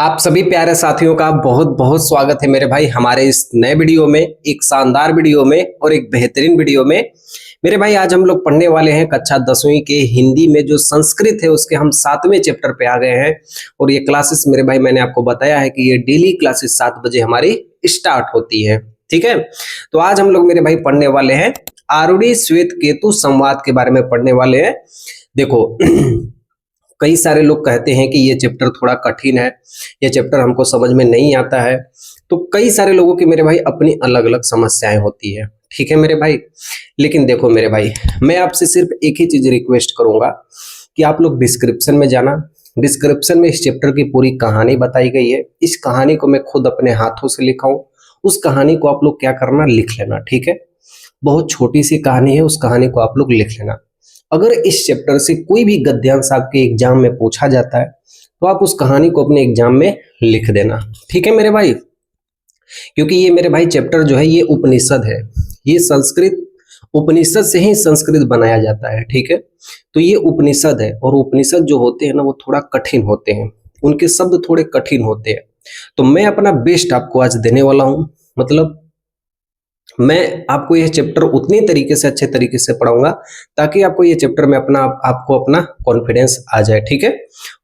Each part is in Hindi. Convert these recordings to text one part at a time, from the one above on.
आप सभी प्यारे साथियों का बहुत बहुत स्वागत है मेरे भाई हमारे इस नए वीडियो में, एक शानदार वीडियो में और एक बेहतरीन वीडियो में। मेरे भाई आज हम लोग पढ़ने वाले हैं कक्षा 10वीं के हिंदी में जो संस्कृत है उसके हम 7वें चैप्टर पे आ गए हैं। और ये क्लासेस मेरे भाई मैंने आपको बताया है कि ये डेली क्लासेस 7 बजे हमारी स्टार्ट होती है। ठीक है, तो आज हम लोग मेरे भाई पढ़ने वाले हैं आरूढ़ी श्वेत केतु संवाद के बारे में पढ़ने वाले हैं। देखो कई सारे लोग कहते हैं कि ये चैप्टर थोड़ा कठिन है, ये चैप्टर हमको समझ में नहीं आता है। तो कई सारे लोगों की मेरे भाई अपनी अलग अलग समस्याएं होती है। ठीक है मेरे भाई, लेकिन देखो मेरे भाई मैं आपसे सिर्फ एक ही चीज रिक्वेस्ट करूंगा कि आप लोग डिस्क्रिप्शन में जाना। डिस्क्रिप्शन में इस चैप्टर की पूरी कहानी बताई गई है। इस कहानी को मैं खुद अपने हाथों से लिखा हूं। उस कहानी को आप लोग क्या करना, लिख लेना। ठीक है, बहुत छोटी सी कहानी है, उस कहानी को आप लोग लिख लेना। अगर इस चैप्टर से कोई भी गद्यांश आपके एग्जाम में पूछा जाता है तो आप उस कहानी को अपने एग्जाम में लिख देना। ठीक है मेरे भाई, क्योंकि ये मेरे भाई चैप्टर जो है ये उपनिषद है, ये संस्कृत उपनिषद से ही संस्कृत बनाया जाता है। ठीक है, तो ये उपनिषद है और उपनिषद जो होते हैं ना वो थोड़ा कठिन होते हैं, उनके शब्द थोड़े कठिन होते हैं। तो मैं अपना बेस्ट आपको आज देने वाला हूं, मतलब मैं आपको यह चैप्टर उतनी तरीके से अच्छे तरीके से पढ़ाऊंगा ताकि आपको ये चैप्टर में आपको अपना कॉन्फिडेंस आ जाए। ठीक है,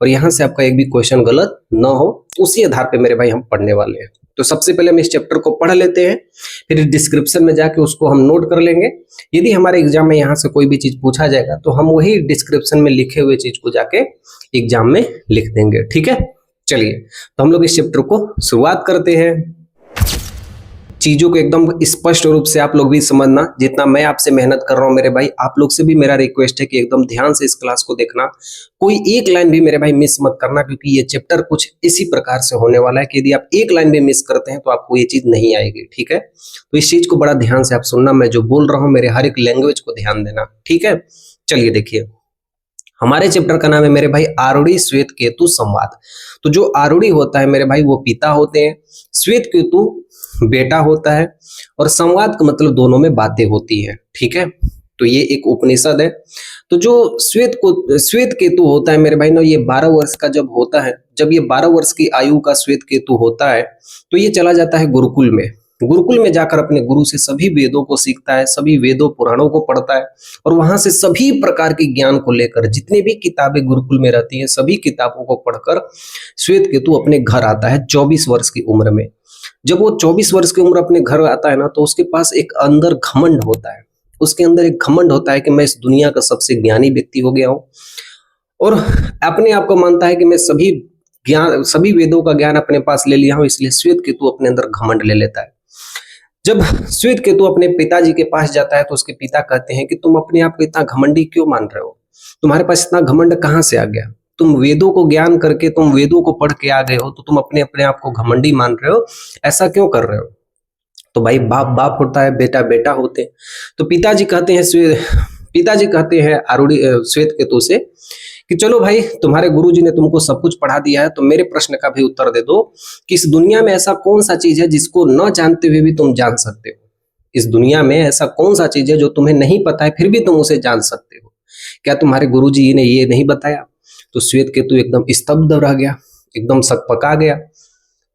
और यहाँ से आपका एक भी क्वेश्चन गलत ना हो, उसी आधार पे मेरे भाई हम पढ़ने वाले हैं। तो सबसे पहले हम इस चैप्टर को पढ़ लेते हैं, फिर डिस्क्रिप्शन में जाके उसको हम नोट कर लेंगे। यदि हमारे एग्जाम में यहाँ से कोई भी चीज पूछा जाएगा तो हम वही डिस्क्रिप्शन में लिखे हुए चीज को जाके एग्जाम में लिख देंगे। ठीक है, चलिए तो हम लोग इस चैप्टर को शुरुआत करते हैं। चीजों को एकदम स्पष्ट रूप से आप लोग भी समझना, जितना मैं आपसे मेहनत कर रहा हूं मेरे भाई आप लोग से भी मेरा रिक्वेस्ट है कि एकदम ध्यान से इस क्लास को देखना। कोई एक लाइन भी मेरे भाई मिस मत करना, क्योंकि ये चैप्टर कुछ इसी प्रकार से होने वाला है कि यदि आप एक लाइन भी मिस करते हैं तो आपको ये चीज नहीं आएगी। ठीक है, तो इस चीज को बड़ा ध्यान से आप सुनना, मैं जो बोल रहा हूँ मेरे हर एक लैंग्वेज को ध्यान देना। ठीक है, चलिए देखिए हमारे चैप्टर का नाम है मेरे भाई आरूढ़ी श्वेत केतु संवाद। तो जो आरूढ़ी होता है मेरे भाई वो पिता होते हैं, श्वेत केतु बेटा होता है, और संवाद का मतलब दोनों में बातें होती है। ठीक है, तो ये एक उपनिषद है। तो जो श्वेत केतु होता है मेरे भाई ना, ये 12 वर्ष का जब होता है, जब ये 12 वर्ष की आयु का श्वेत केतु होता है तो ये चला जाता है गुरुकुल में। गुरुकुल में जाकर अपने गुरु से सभी वेदों को सीखता है, सभी वेदों पुराणों को पढ़ता है, और वहां से सभी प्रकार के ज्ञान को लेकर जितनी भी किताबें गुरुकुल में रहती हैं सभी किताबों को पढ़कर श्वेत केतु अपने घर आता है 24 वर्ष की उम्र में। जब वो 24 वर्ष की उम्र अपने घर आता है ना तो उसके पास एक अंदर घमंड होता है, उसके अंदर एक घमंड होता है कि मैं इस दुनिया का सबसे ज्ञानी व्यक्ति हो गया हूं, और अपने आप को मानता है कि मैं सभी वेदों का ज्ञान अपने पास ले लिया हूं। इसलिए श्वेत केतु अपने अंदर घमंड ले लेता है। जब श्वेत केतु अपने पिताजी के पास जाता है तो उसके पिता कहते हैं कि तुम अपने आप को इतना घमंडी क्यों मान रहे हो, तुम्हारे पास इतना घमंड कहाँ से आ गया, तुम वेदों को ज्ञान करके तुम वेदों को पढ़ के आ गए हो तो तुम अपने आप को घमंडी मान रहे हो, ऐसा क्यों कर रहे हो। तो भाई बाप बाप होता है, बेटा बेटा होते हैं। तो पिताजी कहते हैं आरूढ़ी श्वेत केतु से कि चलो भाई तुम्हारे गुरुजी ने तुमको सब कुछ पढ़ा दिया है, तो मेरे प्रश्न का भी उत्तर दे दो कि इस दुनिया में ऐसा कौन सा चीज है जिसको न जानते हुए भी तुम जान सकते हो। इस दुनिया में ऐसा कौन सा चीज है जो तुम्हें नहीं पता है फिर भी तुम उसे जान सकते हो, क्या तुम्हारे गुरुजी ने ये नहीं बताया। तो श्वेत केतु एकदम स्तब्ध रह गया, एकदम सकपका गया।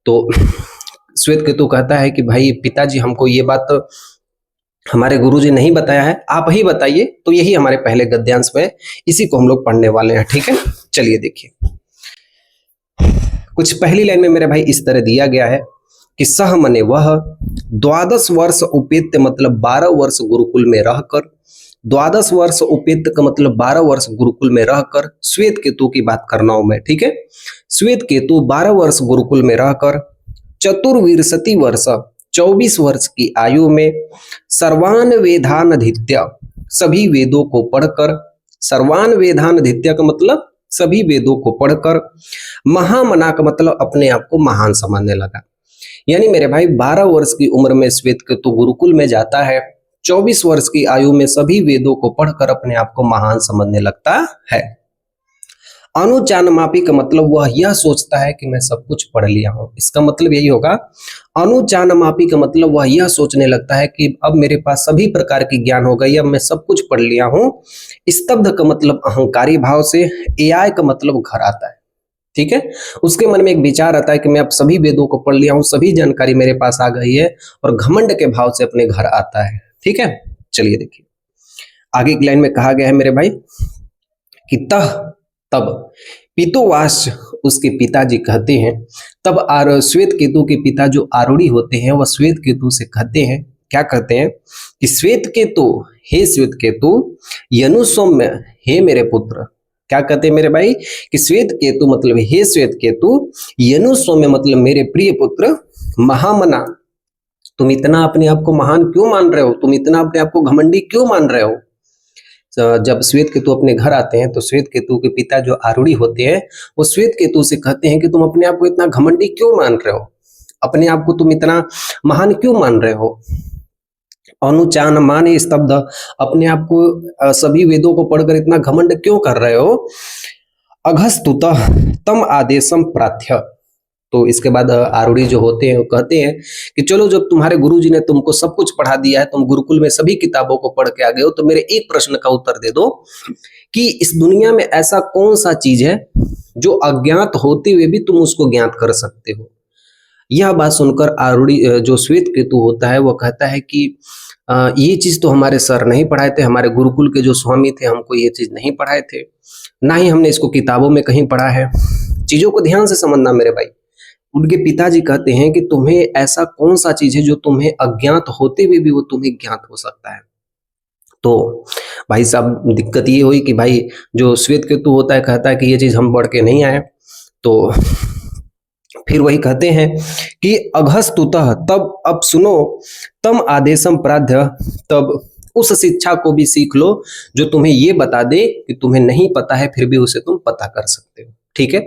तो श्वेत केतु कहता है कि भाई पिताजी हमको ये बात तो हमारे गुरुजी नहीं बताया है, आप ही बताइए। तो यही हमारे पहले गद्यांश में, इसी को हम लोग पढ़ने वाले हैं। ठीक है, चलिए देखिए कुछ पहली लाइन में मेरे भाई इस तरह दिया गया है कि सह मने वह 12 वर्ष उपेत्य मतलब 12 वर्ष गुरुकुल में रहकर, 12 वर्ष उपेत्य का मतलब 12 वर्ष गुरुकुल में रहकर, श्वेत केतु की बात करना हूं मैं। ठीक है, श्वेत केतु 12 वर्ष गुरुकुल में रहकर चतुर्विंशति वर्ष 24 वर्ष की आयु में सर्वान वेदानधीत्य सभी वेदों को पढ़कर, सर्वान वेदानधीत्य का मतलब सभी वेदों को पढ़कर, महामना का मतलब अपने आप को महान समझने लगा। यानी मेरे भाई 12 वर्ष की उम्र में श्वेत केतु गुरुकुल में जाता है, 24 वर्ष की आयु में सभी वेदों को पढ़कर अपने आप को महान समझने लगता है। अनुचानमापी का मतलब वह यह सोचता है कि मैं सब कुछ पढ़ लिया हूं, इसका मतलब यही होगा। अनुचानमापी का मतलब वह यह सोचने लगता है कि अब मेरे पास सभी प्रकार की ज्ञान हो गई, अब मैं सब कुछ पढ़ लिया हूं। स्तब्ध का मतलब अहंकारी भाव से, एआय का मतलब घर आता है। ठीक है। उसके मन में एक विचार आता है कि मैं अब सभी वेदों को पढ़ लिया हूं, सभी जानकारी मेरे पास आ गई है, और घमंड के भाव से अपने घर आता है। ठीक है, चलिए देखिए आगे की लाइन में कहा गया है मेरे भाई कि तह तब पीतोवास उसके पिताजी कहते हैं, तब श्वेत केतु के पिता जो आरूढ़ी होते हैं वह श्वेत केतु से कहते हैं, क्या कहते हैं कि श्वेत केतु, हे श्वेत केतु, यनु सौम्य, हे मेरे पुत्र, क्या कहते हैं मेरे भाई कि श्वेत केतु मतलब हे श्वेत केतु, यनु सौम्य मतलब मेरे प्रिय पुत्र, महामना, तुम इतना अपने आप को महान क्यों मान रहे हो, तुम इतना अपने आप को घमंडी क्यों मान रहे हो। जब श्वेत केतु अपने घर आते हैं तो श्वेत केतु के पिता जो आरूढ़ी होते हैं वो श्वेत केतु से कहते हैं कि तुम अपने आप को इतना घमंडी क्यों मान रहे हो, अपने आप को तुम इतना महान क्यों मान रहे हो। अनुचान माने स्तब्ध, अपने आप को सभी वेदों को पढ़कर इतना घमंड क्यों कर रहे हो। अघस्तुतः तम आदेशम प्रार्थ्य, तो इसके बाद आरूढ़ी जो होते हैं वो कहते हैं कि चलो जब तुम्हारे गुरुजी ने तुमको सब कुछ पढ़ा दिया है, तुम गुरुकुल में सभी किताबों को पढ़ के आ गए हो, तो मेरे एक प्रश्न का उत्तर दे दो कि इस दुनिया में ऐसा कौन सा चीज है जो अज्ञात होते हुए भी तुम उसको ज्ञात कर सकते हो। यह बात सुनकर आरूढ़ी जो श्वेत केतु होता है वो कहता है कि ये चीज तो हमारे सर नहीं पढ़ाए थे, हमारे गुरुकुल के जो स्वामी थे हमको ये चीज नहीं पढ़ाए थे, ना ही हमने इसको किताबों में कहीं पढ़ा है। चीजों को ध्यान से समझना मेरे भाई। उनके पिताजी कहते हैं कि तुम्हें ऐसा कौन सा चीज है जो तुम्हें अज्ञात होते हुए भी वो तुम्हें ज्ञात हो सकता है। तो भाई साहब दिक्कत ये हुई कि भाई जो श्वेत केतु होता है कहता है कि ये चीज हम पढ़ के नहीं आए, तो फिर वही कहते हैं कि अघस्तुतः, तब अब सुनो, तम आदेशम प्राध्य, तब उस शिक्षा को भी सीख लो जो तुम्हें ये बता दे कि तुम्हें नहीं पता है फिर भी उसे तुम पता कर सकते हो। ठीक है,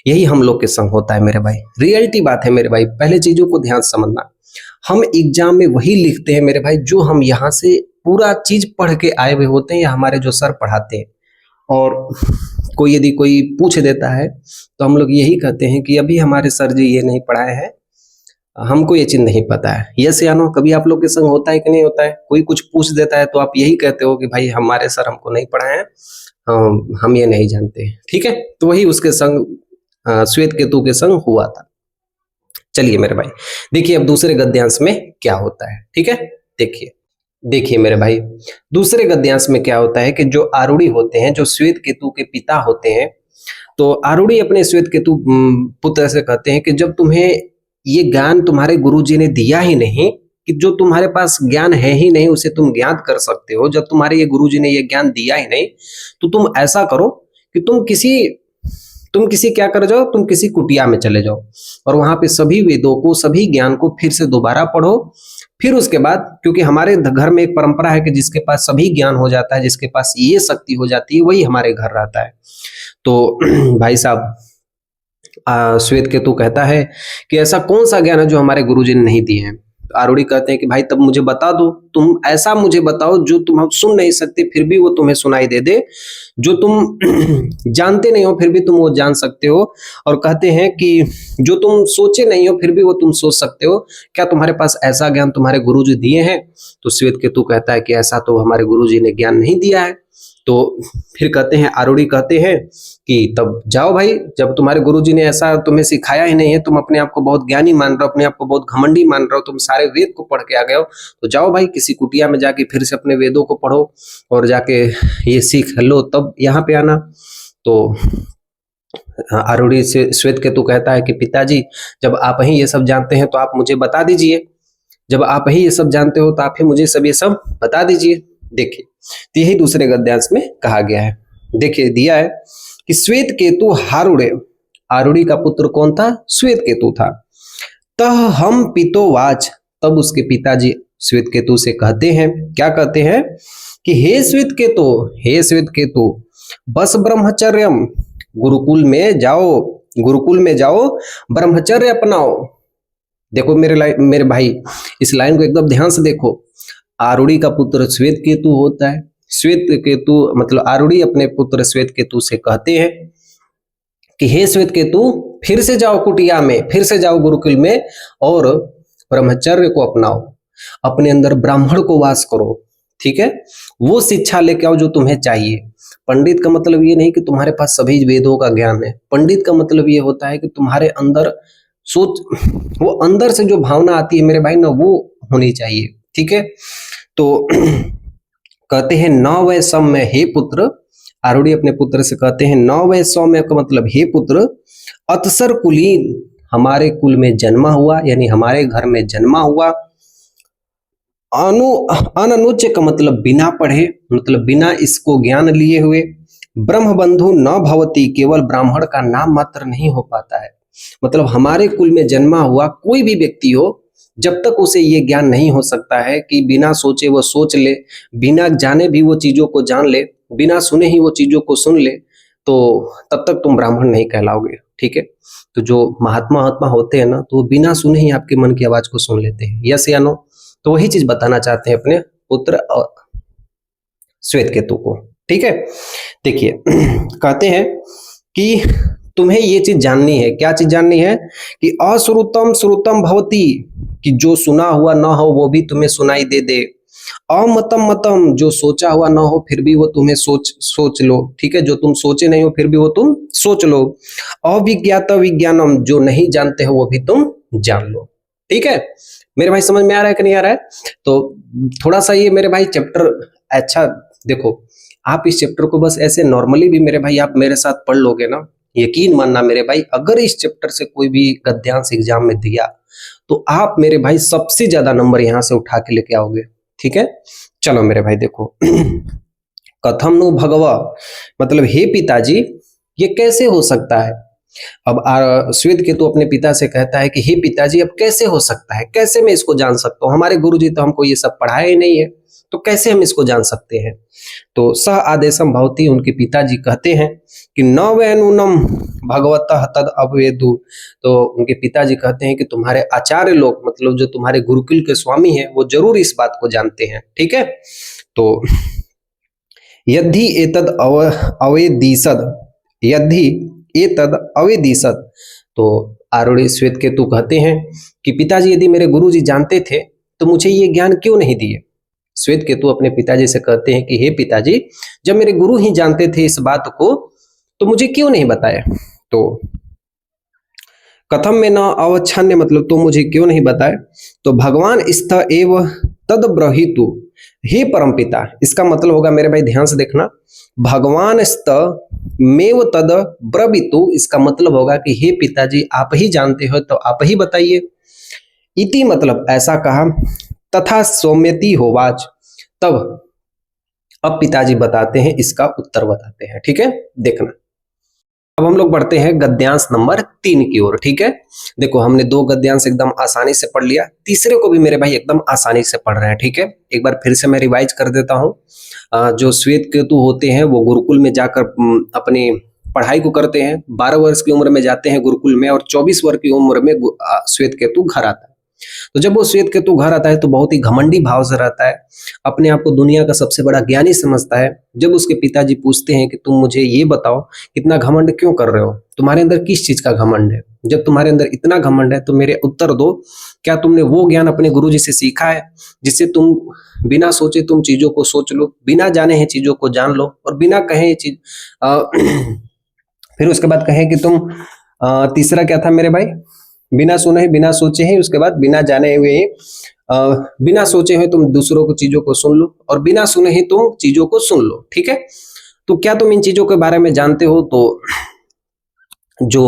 यही हम लोग के संग होता है मेरे भाई, रियलिटी बात है मेरे भाई। पहले चीजों को ध्यान से समझना, हम एग्जाम में वही लिखते हैं मेरे भाई जो हम यहाँ से पूरा चीज पढ़ के आए हुए होते हैं या हमारे जो सर पढ़ाते हैं। और कोई यदि कोई पूछ देता है तो हम लोग यही कहते हैं कि अभी हमारे सर जी ये नहीं पढ़ाए हैं, हमको ये चीज नहीं पता है। यस या नो, कभी आप लोग के संग होता है कि नहीं होता है। कोई कुछ पूछ देता है तो आप यही कहते हो कि भाई हमारे सर हमको नहीं पढ़ाए हैं, हम ये नहीं जानते। ठीक है, तो वही उसके संग श्वेत केतु के संग हुआ था। चलिए मेरे भाई देखिए अब दूसरे गद्यांश में क्या होता है। ठीक है, देखिए मेरे भाई दूसरे गद्यांश में क्या होता है कि जो आरूढ़ी होते हैं, जो श्वेत केतु के पिता होते हैं, तो आरूढ़ी अपने श्वेत केतु पुत्र से कहते हैं कि जब तुम्हें ये ज्ञान तुम्हारे गुरुजी ने दिया ही नहीं, कि जो तुम्हारे पास ज्ञान है ही नहीं उसे तुम ज्ञात कर सकते हो, जब तुम्हारे ये गुरुजी ने ये ज्ञान दिया ही नहीं, तो तुम ऐसा करो कि तुम किसी क्या कर जाओ, तुम किसी कुटिया में चले जाओ और वहां पे सभी वेदों को, सभी ज्ञान को फिर से दोबारा पढ़ो। फिर उसके बाद, क्योंकि हमारे घर में एक परंपरा है कि जिसके पास सभी ज्ञान हो जाता है, जिसके पास ये शक्ति हो जाती है, वही हमारे घर रहता है। तो भाई साहब श्वेत केतु कहता है कि ऐसा कौन सा ज्ञान है जो हमारे गुरुजी ने नहीं दिए हैं। आरूढ़ी कहते हैं कि भाई तब मुझे बता दो, तुम ऐसा मुझे बताओ जो तुम सुन नहीं सकते फिर भी वो तुम्हें सुनाई दे दे, जो तुम जानते नहीं हो फिर भी तुम वो जान सकते हो, और कहते हैं कि जो तुम सोचे नहीं हो फिर भी वो तुम सोच सकते हो। क्या तुम्हारे पास ऐसा ज्ञान तुम्हारे गुरुजी दिए हैं। तो श्वेत केतु कहता है कि ऐसा तो हमारे गुरुजी ने ज्ञान नहीं दिया है। तो फिर कहते हैं, आरूढ़ी कहते हैं कि तब जाओ भाई, जब तुम्हारे गुरुजी ने ऐसा तुम्हें सिखाया ही नहीं है, तुम अपने आप को बहुत ज्ञानी मान रहे हो, अपने आप को बहुत घमंडी मान रहे हो, तुम सारे वेद को पढ़ के आ गए हो, तो जाओ भाई किसी कुटिया में जाके फिर से अपने वेदों को पढ़ो और जाके ये सीख लो, तब यहाँ पे आना। तो आरूढ़ी से श्वेत केतु कहता है कि पिताजी जब आप ही ये सब जानते हैं तो आप मुझे बता दीजिए, जब आप ही ये सब जानते हो तो आप ही मुझे सब ये सब बता दीजिए। देखिए तो यही दूसरे गद्यांश में कहा गया है। देखिए दिया है कि श्वेत केतु हारूढ़े, आरूढ़ी का पुत्र कौन था, श्वेत केतु था। तह हम पितोवाच, तब उसके पिताजी श्वेत केतु से कहते हैं, क्या कहते हैं कि हे श्वेत केतु, हे श्वेत केतु, बस ब्रह्मचर्यम, गुरुकुल में जाओ ब्रह्मचर्य अपनाओ। देखो मेरे भाई इस लाइन को एकदम ध्यान से देखो। आरूढ़ी का पुत्र श्वेत केतु होता है, श्वेत केतु मतलब आरूढ़ी अपने पुत्र श्वेत केतु से कहते हैं कि हे श्वेत केतु, फिर से जाओ कुटिया में, फिर से जाओ गुरुकुल में और ब्रह्मचर्य को अपनाओ, अपने अंदर ब्राह्मण को वास करो। ठीक है, वो शिक्षा लेके आओ जो तुम्हें चाहिए। पंडित का मतलब ये नहीं कि तुम्हारे पास सभी वेदों का ज्ञान है। पंडित का मतलब ये होता है कि तुम्हारे अंदर सोच, वो अंदर से जो भावना आती है मेरे भाई ना, वो होनी चाहिए। ठीक है, तो कहते हैं न वै सौम्य हे पुत्र, आरूढ़ी अपने पुत्र से कहते हैं न वै सौम्य का मतलब हे पुत्र, अतसर कुलीन, हमारे कुल में जन्मा हुआ, यानी हमारे घर में जन्मा हुआ। अननुच्च का मतलब बिना पढ़े, मतलब बिना इसको ज्ञान लिए हुए। ब्रह्म बंधु न भवती, केवल ब्राह्मण का नाम मात्र नहीं हो पाता है। मतलब हमारे कुल में जन्मा हुआ कोई भी व्यक्ति हो, जब तक उसे ये ज्ञान नहीं हो सकता है कि बिना सोचे वो सोच ले, बिना जाने भी वो चीजों को जान ले, बिना सुने ही वो चीजों को सुन ले, तो तब तक तुम ब्राह्मण नहीं कहलाओगे। ठीक है, तो जो महात्मा होते हैं ना, तो वो बिना सुने ही आपके मन की आवाज को सुन लेते हैं। यस या नो? तो वही चीज बताना चाहते हैं अपने पुत्र श्वेत केतु को। ठीक है, देखिए कहते हैं कि तुम्हें ये चीज जाननी है। क्या चीज जाननी है? कि अश्रुतम श्रुतम भवती, कि जो सुना हुआ ना हो वो भी तुम्हें सुनाई दे दे। अमतम मतम, जो सोचा हुआ ना हो फिर भी वो तुम्हें सोच लो। ठीक है, जो तुम सोचे नहीं हो फिर भी वो तुम सोच लो। अविज्ञात विज्ञानम, जो नहीं जानते हो वो भी तुम जान लो। ठीक है मेरे भाई, समझ में आ रहा है कि नहीं आ रहा है? तो थोड़ा सा ये मेरे भाई चैप्टर, अच्छा देखो, आप इस चैप्टर को बस ऐसे नॉर्मली भी मेरे भाई आप मेरे साथ पढ़ लोगे ना, यकीन मानना मेरे भाई, अगर इस चैप्टर से कोई भी गद्यांश एग्जाम में दिया तो आप मेरे भाई सबसे ज्यादा नंबर यहां से उठा के लेके आओगे। ठीक है, चलो मेरे भाई देखो कथम नु भगवा, मतलब हे पिताजी ये कैसे हो सकता है। अब श्वेत केतु अपने पिता से कहता है कि हे पिताजी अब कैसे हो सकता है, कैसे मैं इसको जान सकता हूँ, हमारे गुरुजी तो हमको ये सब पढ़ाया ही नहीं है, तो कैसे हम इसको जान सकते हैं। तो सह आदेशम भवती, उनके पिताजी कहते हैं कि न वैनूनम भगवतः तद अवेदु, तो उनके पिताजी कहते हैं कि तुम्हारे आचार्य लोग, मतलब जो तुम्हारे गुरुकुल के स्वामी हैं, वो जरूर इस बात को जानते हैं। ठीक है, तो यदि एतद अवेदिसद, यदि एतद अवेदिसद, तो आरूढ़ी श्वेत केतु कहते हैं कि पिताजी यदि मेरे गुरुजी जानते थे तो मुझे ये ज्ञान क्यों नहीं दिए। श्वेत केतु अपने पिताजी से कहते हैं कि हे पिताजी, जब मेरे गुरु ही जानते थे इस बात को तो मुझे क्यों नहीं बताया। तो कथम में न अवच्छन्य, मतलब तो मुझे क्यों नहीं बताए। तो भगवान स्थ एव तद ब्रहीतु, हे परमपिता, इसका मतलब होगा मेरे भाई ध्यान से देखना, भगवान स्थ मेव तद ब्रवीतु, इसका मतलब होगा कि हे पिताजी आप ही जानते हो तो आप ही बताइए। इति मतलब ऐसा कहा, तथा सौम्यति होवाच, तब अब पिताजी बताते हैं, इसका उत्तर बताते हैं। ठीक है, देखना अब हम लोग बढ़ते हैं गद्यांश नंबर 3 की ओर। ठीक है, देखो हमने 2 गद्यांश एकदम आसानी से पढ़ लिया, तीसरे को भी मेरे भाई एकदम आसानी से पढ़ रहे हैं। ठीक है, एक बार फिर से मैं रिवाइज कर देता हूँ। जो श्वेत केतु होते हैं वो गुरुकुल में जाकर अपनी पढ़ाई को करते हैं, 12 वर्ष की उम्र में जाते हैं गुरुकुल में, और 24 वर्ष की उम्र में श्वेत केतु घर आता है। तो जब वो श्वेत केतु घर आता है तो बहुत ही घमंडी भाव से रहता है, अपने आप को दुनिया का सबसे बड़ा ज्ञानी समझता है। जब उसके पिताजी पूछते हैं कि तुम मुझे ये बताओ इतना घमंड क्यों कर रहे हो, तुम्हारे अंदर किस चीज का घमंड है, जब तुम्हारे अंदर इतना घमंड है तो मेरे उत्तर दो, क्या तुमने वो ज्ञान अपने गुरुजी से सीखा है जिससे तुम बिना सोचे तुम चीजों को सोच लो, बिना जाने हैं चीजों को जान लो, और बिना कहे ये चीज फिर उसके बाद कहे कि तुम तीसरा क्या था मेरे भाई, बिना सुने बिना सोचे ही, उसके बाद बिना जाने हुए ही, बिना सोचे हुए तुम दूसरों को चीजों को सुन लो, और बिना सुने ही तुम चीजों को सुन लो। ठीक है, तो क्या तुम इन चीजों के बारे में जानते हो। तो जो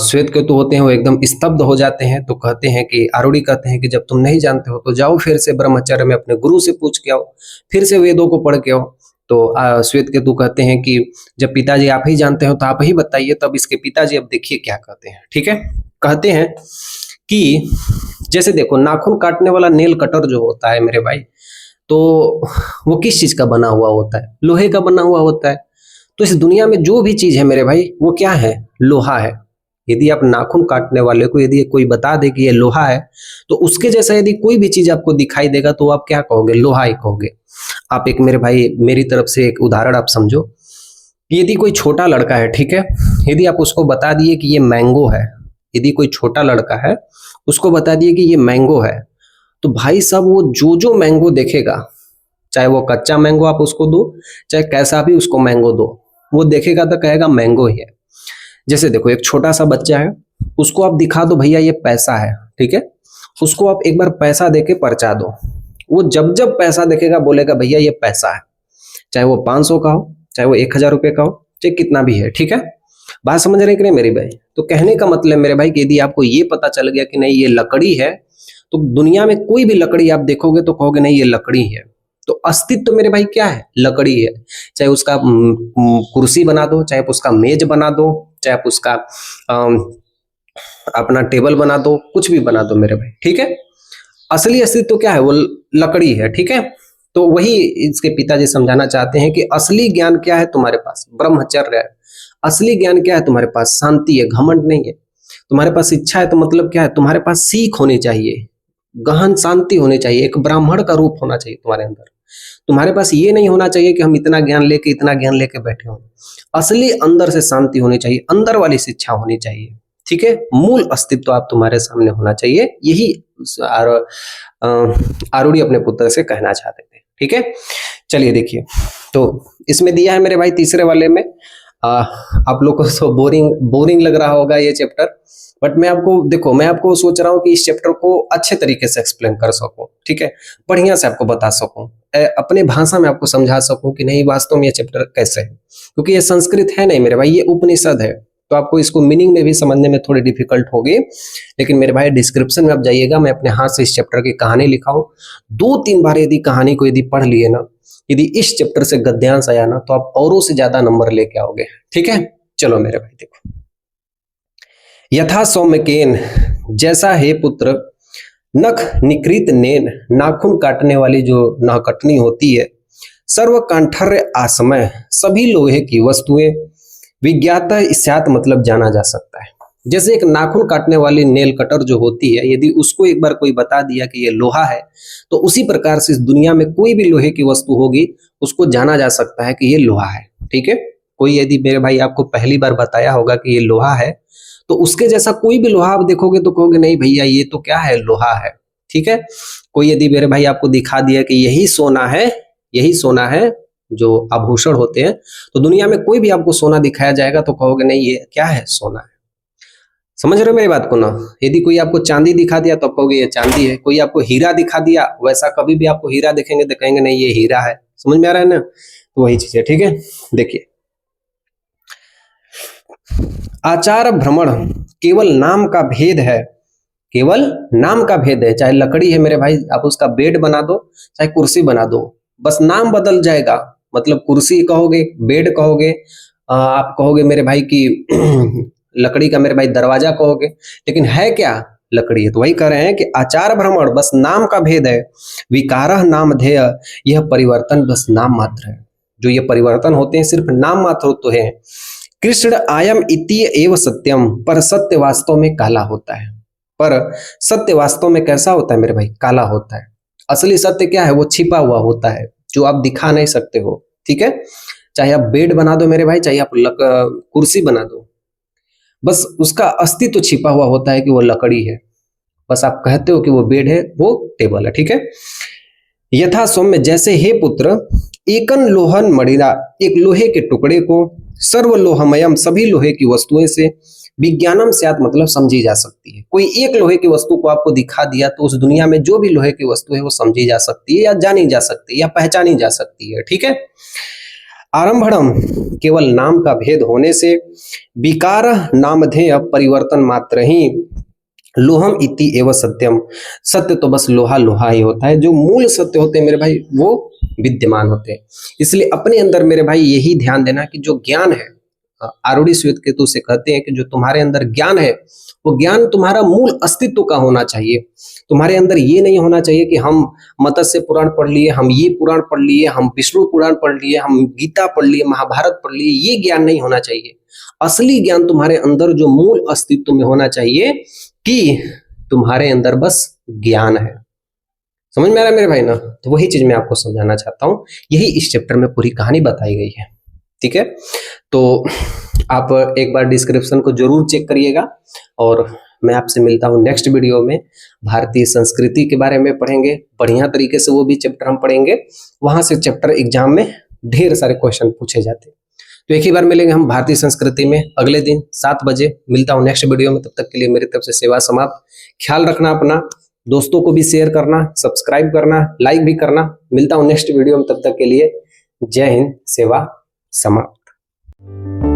श्वेत केतु होते हैं वो एकदम स्तब्ध हो जाते हैं। तो कहते हैं कि आरूढ़ी कहते हैं कि जब तुम नहीं जानते हो तो जाओ फिर से ब्रह्मचर्य में अपने गुरु से पूछ के आओ, फिर से वेदों को पढ़ के आओ। तो श्वेत केतु कहते हैं कि जब पिताजी आप ही जानते हो तो आप ही बताइए। तब इसके पिताजी अब देखिए क्या कहते हैं। ठीक है, कहते हैं कि जैसे देखो नाखून काटने वाला नेल कटर जो होता है मेरे भाई, तो वो किस चीज का बना हुआ होता है, लोहे का बना हुआ होता है। तो इस दुनिया में जो भी चीज है मेरे भाई वो क्या है, लोहा है। यदि आप नाखून काटने वाले को यदि कोई बता दे कि ये लोहा है, तो उसके जैसा यदि कोई भी चीज आपको दिखाई देगा तो आप क्या कहोगे, लोहा ही कहोगे। आप एक मेरे भाई मेरी तरफ से एक उदाहरण आप समझो, यदि कोई छोटा लड़का है, ठीक है, यदि आप उसको बता दिए कि ये मैंगो है, यदि कोई छोटा लड़का है उसको बता दिए कि ये मैंगो है, तो भाई साहब वो जो मैंगो देखेगा चाहे वो कच्चा मैंगो आप उसको दो, चाहे कैसा भी उसको मैंगो दो, वो देखेगा तो कहेगा मैंगो ही है। जैसे देखो एक छोटा सा बच्चा है, उसको आप दिखा दो भैया ये पैसा है, ठीक है, उसको आप एक बार पैसा देके परचा दो, वो जब जब पैसा देखेगा बोलेगा भैया ये पैसा है, चाहे वो 500 का हो, चाहे वो 1000 रुपये का हो, चाहे कितना भी है, ठीक है। बात समझ रहे कि नहीं मेरे भाई? तो कहने का मतलब मेरे भाई कि यदि आपको ये पता चल गया कि नहीं ये लकड़ी है, तो दुनिया में कोई भी लकड़ी आप देखोगे तो कहोगे नहीं ये लकड़ी है। तो अस्तित्व तो मेरे भाई क्या है? लकड़ी है। चाहे उसका कुर्सी बना दो, चाहे आप उसका मेज बना दो, चाहे आप उसका अपना टेबल बना दो, कुछ भी बना दो मेरे भाई, ठीक है। असली अस्तित्व तो क्या है? वो लकड़ी है, ठीक है। तो वही इसके पिताजी समझाना चाहते हैं कि असली ज्ञान क्या है तुम्हारे पास? ब्रह्मचर्य है। असली ज्ञान क्या है तुम्हारे पास? शांति है, घमंड नहीं है। तुम्हारे पास इच्छा है तो मतलब क्या है? तुम्हारे पास सीख होनी चाहिए, गहन शांति होनी चाहिए, एक ब्राह्मण का रूप होना चाहिए तुम्हारे अंदर। तुम्हारे पास ये नहीं होना चाहिए कि हम इतना ज्ञान लेके बैठे हों। असली अंदर से शांति होनी चाहिए, अंदर वाली शिक्षा होनी चाहिए, ठीक है। मूल अस्तित्व आप तुम्हारे सामने होना चाहिए, यही आरूढ़ी अपने पुत्र से कहना चाहते थे, ठीक है। चलिए देखिए, तो इसमें दिया है मेरे भाई तीसरे वाले में, आप लोग को तो बोरिंग लग रहा होगा ये चैप्टर, बट मैं आपको सोच रहा हूँ कि इस चैप्टर को अच्छे तरीके से एक्सप्लेन कर सकूं, ठीक है, बढ़िया से आपको बता सकूं, अपने भाषा में आपको समझा सकूं कि नहीं वास्तव में ये चैप्टर कैसे है। क्योंकि ये संस्कृत है नहीं मेरे भाई, ये उपनिषद है, तो आपको इसको मीनिंग में भी समझने में थोड़ी डिफिकल्ट होगी। लेकिन मेरे भाई डिस्क्रिप्शन में आप जाइएगा, मैं अपने हाथ से इस चैप्टर की कहानी लिखा हूँ। 2-3 बार यदि कहानी को यदि पढ़ लिए ना, यदि इस चैप्टर से गद्यांश आया ना, तो आप औरों से ज्यादा नंबर लेके आओगे, ठीक है। चलो मेरे भाई देखो, यथा सौम्यकेन, जैसा हे पुत्र, नख निकृत नेन, नाखून काटने वाली जो नाकटनी होती है, सर्व कांठर्य आसमय, सभी लोहे की वस्तुएं, विज्ञाता स्यात मतलब जाना जा सकता है। जैसे एक नाखून काटने वाली नेल कटर जो होती है, यदि उसको एक बार कोई बता दिया कि ये लोहा है, तो उसी प्रकार से इस दुनिया में कोई भी लोहे की वस्तु होगी उसको जाना जा सकता है कि ये लोहा है, ठीक है। कोई यदि मेरे भाई आपको पहली बार बताया होगा कि ये लोहा है, तो उसके जैसा कोई भी लोहा आप देखोगे तो कहोगे नहीं भैया ये तो क्या है? लोहा है, ठीक है। कोई यदि मेरे भाई आपको दिखा दिया कि यही सोना है जो आभूषण होते हैं, तो दुनिया में कोई भी आपको सोना दिखाया जाएगा तो कहोगे नहीं ये क्या है? सोना है। समझ रहे हो मेरी बात को ना? यदि कोई आपको चांदी दिखा दिया तो कहोगे ये चांदी है। कोई आपको हीरा दिखा दिया, वैसा कभी भी आपको हीरा देखेंगे तो कहेंगे नहीं ये हीरा है। समझ में आ रहा है ना? तो वही चीज है, ठीक है। देखिए, आचार भ्रमण केवल नाम का भेद है, केवल नाम का भेद है। चाहे लकड़ी है मेरे भाई, आप उसका बेड बना दो, चाहे कुर्सी बना दो, बस नाम बदल जाएगा। मतलब कुर्सी कहोगे, बेड कहोगे, आप कहोगे मेरे भाई की लकड़ी का मेरे भाई दरवाजा कहोगे, लेकिन है क्या? लकड़ी है। तो वही कह रहे हैं कि आचार भ्रमण बस नाम का भेद है, विकारः नामधेय, यह परिवर्तन बस नाम मात्र है। जो ये परिवर्तन होते हैं सिर्फ नाम मात्र तो है। कृष्ण आयम इति एव सत्यम, पर सत्य वास्तव में काला होता है। पर सत्य वास्तव में कैसा होता है मेरे भाई? काला होता है। असली सत्य क्या है? वो छिपा हुआ होता है, जो आप दिखा नहीं सकते हो, ठीक है। चाहे आप बेड बना दो मेरे भाई, चाहे आप कुर्सी बना दो, बस उसका अस्तित्व छिपा हुआ होता है कि वो लकड़ी है। बस आप कहते हो कि वो बेड है, वो टेबल है, ठीक है। यथा सौम्य, जैसे हे पुत्र, एकन लोहन मणिरा, एक लोहे के टुकड़े को, सर्वलोहमयम, सभी लोहे की वस्तुएं से, विज्ञानम स्यात् मतलब समझी जा सकती है। कोई एक लोहे की वस्तु को आपको दिखा दिया तो उस दुनिया में जो भी लोहे की वस्तु है वो समझी जा सकती है, या जानी जा सकती है, या पहचानी जा सकती है, ठीक है। आरंभणम, केवल नाम का भेद होने से, विकार नामधेय, परिवर्तन मात्र ही, लोहम इति एव सत्यम, सत्य तो बस लोहा ही होता है। जो मूल सत्य होते हैं मेरे भाई वो विद्यमान होते हैं। इसलिए अपने अंदर मेरे भाई यही ध्यान देना कि जो ज्ञान है, आरूढ़ी श्वेत केतु से कहते हैं कि जो तुम्हारे अंदर ज्ञान है, वो ज्ञान तुम्हारा मूल अस्तित्व का होना चाहिए। तुम्हारे अंदर ये नहीं होना चाहिए कि हम मत्स्य पुराण पढ़ लिए, हम ये पुराण पढ़ लिए, हम विष्णु पुराण पढ़ लिए, हम गीता पढ़ लिए, महाभारत पढ़ लिए, ये ज्ञान नहीं होना चाहिए। असली ज्ञान तुम्हारे अंदर जो मूल अस्तित्व में होना चाहिए कि तुम्हारे अंदर बस ज्ञान है। समझ में आ रहा है मेरे भाई ना? तो वही चीज मैं आपको समझाना चाहता हूँ। यही इस चैप्टर में पूरी कहानी बताई गई है, ठीक है। तो आप एक बार डिस्क्रिप्शन को जरूर चेक करिएगा और मैं आपसे मिलता हूँ नेक्स्ट वीडियो में। भारतीय संस्कृति के बारे में पढ़ेंगे बढ़िया तरीके से, वो भी चैप्टर हम पढ़ेंगे। वहां से चैप्टर एग्जाम में ढेर सारे क्वेश्चन पूछे जाते हैं। तो एक ही बार मिलेंगे हम भारतीय संस्कृति में अगले दिन 7 बजे। मिलता हूँ नेक्स्ट वीडियो में, तब तक के लिए मेरी तरफ से सेवा समाप्त। ख्याल रखना अपना, दोस्तों को भी शेयर करना, सब्सक्राइब करना, लाइक भी करना। मिलता हूँ नेक्स्ट वीडियो में, तब तक के लिए जय हिंद, सेवा समाप्त।